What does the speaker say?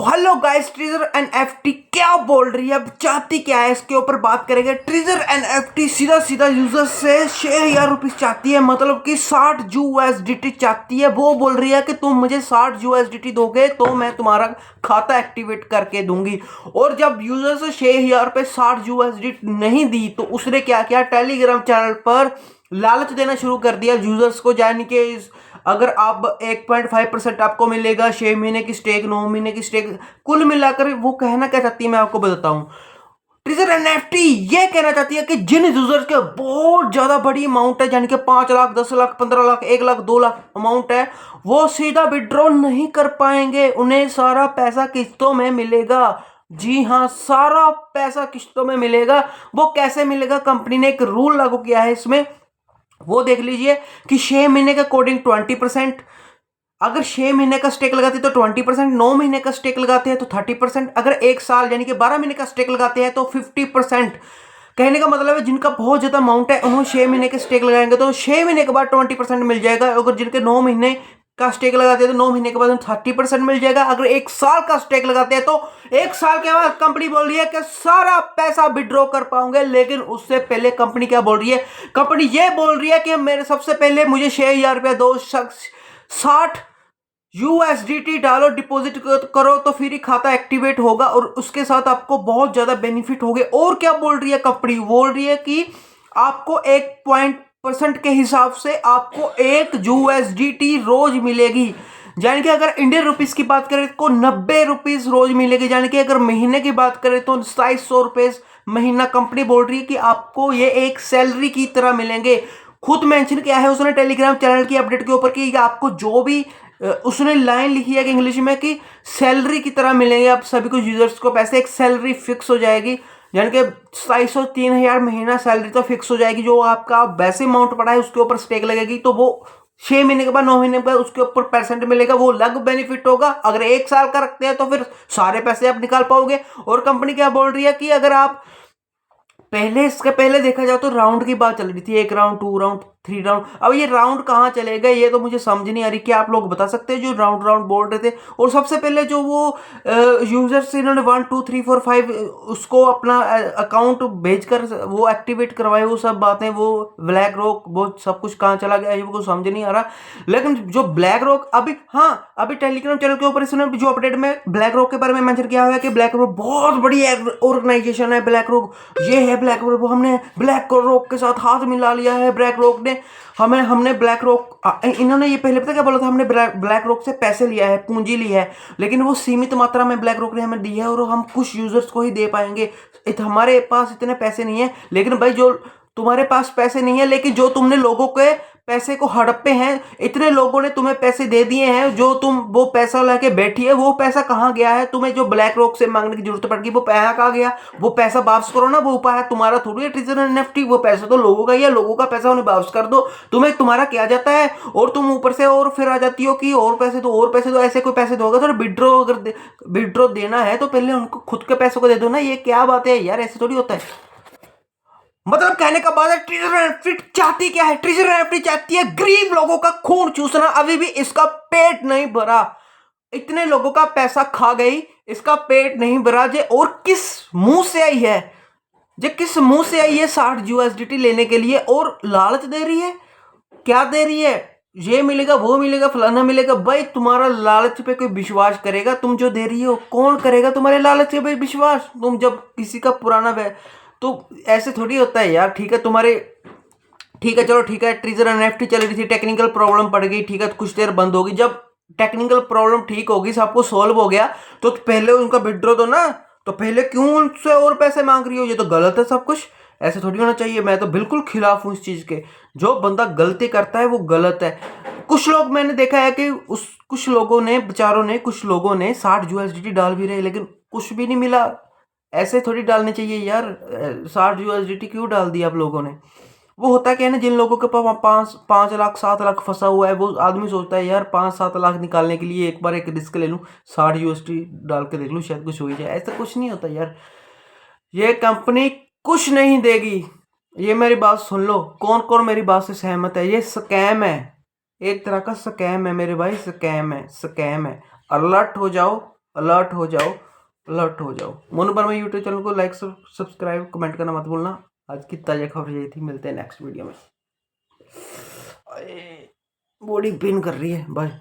Hello guys, treasure NFT क्या बोल रही है, अब चाहती क्या है, इसके ऊपर बात करेंगे। ट्रेजर एनएफटी सीधा सीधा यूजर से 6,000 रुपीज चाहती है, मतलब कि 60 यूएसडीटी चाहती है। वो बोल रही है कि तुम मुझे 60 यूएसडीटी दोगे तो मैं तुम्हारा खाता एक्टिवेट करके दूंगी। और जब यूजर से 6,000 रुपये 60 यूएसडीटी नहीं दी तो उसने क्या किया, टेलीग्राम चैनल पर लालच देना शुरू कर दिया यूजर्स को, यानी कि अगर आप 1.5% आपको मिलेगा, 6 महीने की स्टेक, 9 महीने की स्टेक, कुल मिलाकर वो कहना क्या चाहती है मैं आपको बताता हूं। ट्रेजर एनएफटी ये कहना चाहती है कि जिन यूजर्स के बहुत ज्यादा बड़ी अमाउंट है, यानी कि 5 लाख, 10 लाख, 15 लाख, 1 लाख, 2 लाख अमाउंट है, वो सीधा विड्रॉ नहीं कर पाएंगे। उन्हें सारा पैसा किस्तों में मिलेगा। जी हाँ, सारा पैसा किस्तों में मिलेगा। वो कैसे मिलेगा, कंपनी ने एक रूल लागू किया है इसमें, वो देख लीजिए कि 6 महीने के अकॉर्डिंग 20%, अगर 6 महीने का स्टेक लगाते हैं तो 20%, 9 महीने का स्टेक लगाते हैं तो 30%, अगर 1 साल यानी कि 12 महीने का स्टेक लगाते हैं तो 50%। कहने का मतलब है जिनका बहुत ज्यादा अमाउंट है उन्होंने 6 महीने के स्टेक लगाएंगे तो 6 महीने के बाद 20% मिल जाएगा। अगर जिनके 9 महीने का स्टेक लगाते हैं तो 9 महीने के बाद 30% मिल जाएगा। अगर 1 साल का स्टेक लगाते हैं तो 1 साल के बाद कंपनी बोल रही है कि सारा पैसा विड्रॉ कर पाओगे। लेकिन उससे पहले कंपनी क्या बोल रही है, कंपनी ये बोल रही है कि मेरे सबसे पहले मुझे 6,000 रुपया दो, 60 यूएसडीटी डालो, डिपॉजिट करो तो फिर ही खाता एक्टिवेट होगा और उसके साथ आपको बहुत ज्यादा बेनिफिट होंगे। और क्या बोल रही है कंपनी, बोल रही है कि आपको 1% के हिसाब से आपको 1 यूएसडीटी रोज मिलेगी। यानी कि अगर इंडियन रुपीस की बात करें तो 90 रुपीज रोज मिलेगी। यानी कि अगर महीने की बात करें तो 2,200 रुपए महीना। कंपनी बोल रही है कि आपको ये एक सैलरी की तरह मिलेंगे। खुद मेंशन किया है उसने टेलीग्राम चैनल की अपडेट के ऊपर कि आपको जो भी उसने लाइन लिखी है कि इंग्लिश में कि सैलरी की तरह मिलेंगे आप सभी को यूजर्स को पैसे, एक सैलरी फिक्स हो जाएगी। यानी कि 2,300 महीना सैलरी तो फिक्स हो जाएगी। जो आपका वैसे अमाउंट पड़ा है उसके ऊपर स्टेक लगेगी तो वो 6 महीने के बाद, 9 महीने के बाद उसके ऊपर परसेंट मिलेगा, वो अलग बेनिफिट होगा। अगर 1 साल का रखते हैं तो फिर सारे पैसे आप निकाल पाओगे। और कंपनी क्या बोल रही है कि अगर आप पहले, इसके पहले देखा जाए तो राउंड की बात चल रही थी, 1 राउंड, 2 राउंड, 3 राउंड। अब ये राउंड कहाँ चले गए ये तो मुझे समझ नहीं आ रही। क्या आप लोग बता सकते हैं जो राउंड राउंड बोल रहे थे। और सबसे पहले जो वो यूजर्स इन्होंने 1 2 3 4 5 उसको अपना अकाउंट भेजकर वो एक्टिवेट करवाए, वो सब बातें, वो ब्लैक रॉक, वो सब कुछ कहाँ चला गया ये को समझ नहीं आ रहा। लेकिन जो ब्लैक रॉक अभी, हाँ अभी टेलीग्राम चैनल के ऊपर इसने जो अपडेट में ब्लैक रॉक के बारे में मेंशन किया हुआ है कि ब्लैक रॉक बहुत बड़ी ऑर्गेनाइजेशन है। ब्लैक रॉक ये है, ब्लैक रॉक, हमने ब्लैक रॉक के साथ हाथ मिला लिया है। ब्लैक रॉक ने हमने ब्लैक रॉक, इन्होंने ये पहले पता क्या बोला था, हमने ब्लैक रॉक से पैसे लिया है, पूंजी ली है, लेकिन वो सीमित मात्रा में ब्लैक रॉक ने हमें दी है और हम कुछ यूजर्स को ही दे पाएंगे। हमारे पास इतने पैसे नहीं है। लेकिन भाई जो तुम्हारे पास पैसे नहीं है, लेकिन जो तुमने लोगों के पैसे को हड़पे हैं, इतने लोगों ने तुम्हें पैसे दे दिए हैं, जो तुम वो पैसा लाके बैठी है, वो पैसा कहाँ गया है? तुम्हें जो ब्लैक रॉक से मांगने की जरूरत पड़ेगी वो पैसा कहाँ गया? वो पैसा वापस करो ना, वो उपाय है तुम्हारा थोड़ी है ट्रेजर एनएफटी। वो पैसा तो लोगों का ही है, लोगों का पैसा उन्हें वापस कर दो। तुम्हें तुम्हारा क्या जाता है? और तुम ऊपर से और फिर आ जाती हो कि और पैसे दो, और पैसे दो। ऐसे कोई पैसे दोगे तो विड्रॉ, अगर विड्रॉ देना है तो पहले उनको खुद के पैसों को दे दो ना। ये क्या बात है यार, ऐसे थोड़ी होता है। मतलब कहने का बाद है, ट्रेजर एनएफटी चाहती क्या है? ट्रेजर एनएफटी चाहती है गरीब लोगों का खून चूसना। अभी भी इसका पेट नहीं भरा, इतने लोगों का पैसा खा गई, इसका पेट नहीं भरा। जे और किस मुंह से आई है, जे किस मुंह से आई है 60 यूएसडीटी लेने के लिए और लालच दे रही है? क्या दे रही है? ये मिलेगा, वो मिलेगा, फलाना मिलेगा। भाई तुम्हारा लालच पे कोई विश्वास करेगा? तुम जो दे रही हो, कौन करेगा तुम्हारे लालच पे विश्वास? तुम जब किसी का पुराना तो ऐसे थोड़ी होता है यार। ठीक है तुम्हारे, ठीक है चलो ठीक है, ट्रेजर एनएफटी चल रही थी, टेक्निकल प्रॉब्लम पड़ गई, ठीक है तो कुछ देर बंद होगी। जब टेक्निकल प्रॉब्लम ठीक होगी, सबको सॉल्व हो गया, तो पहले उनका विड्रॉ दो ना। तो पहले क्यों उनसे और पैसे मांग रही हो? ये तो गलत है सब कुछ, ऐसे थोड़ी होना चाहिए। मैं तो बिल्कुल खिलाफ हूं इस चीज के। जो बंदा गलती करता है वो गलत है। कुछ लोग मैंने देखा है कि उस कुछ लोगों ने, बेचारों ने, कुछ लोगों ने 60 यूएसडीटी डाल भी रहे लेकिन कुछ भी नहीं मिला। ऐसे थोड़ी डालने चाहिए यार। 60 यूएसडीटी क्यों डाल दिया आप लोगों ने? वो होता क्या है ना, जिन लोगों के पास 5 लाख 7 लाख फंसा हुआ है, वो आदमी सोचता है यार 5-7 लाख निकालने के लिए एक बार एक रिस्क ले लूं, 60 यूएसडी डाल के देख लूं, शायद कुछ हो ही जाए। ऐसा कुछ नहीं होता यार, ये कंपनी कुछ नहीं देगी। ये मेरी बात सुन लो, कौन कौन मेरी बात से सहमत है? ये स्कैम है, एक तरह का स्कैम है मेरे भाई, स्कैम है, स्कैम है। अलर्ट हो जाओ, अलर्ट हो जाओ, अलर्ट हो जाओ। मोनू वर्मा यूट्यूब चैनल को लाइक सब्सक्राइब कमेंट करना मत भूलना। आज की ताज़ा खबर यही थी, मिलते हैं नेक्स्ट वीडियो में। बॉडी पेन कर रही है, बाय।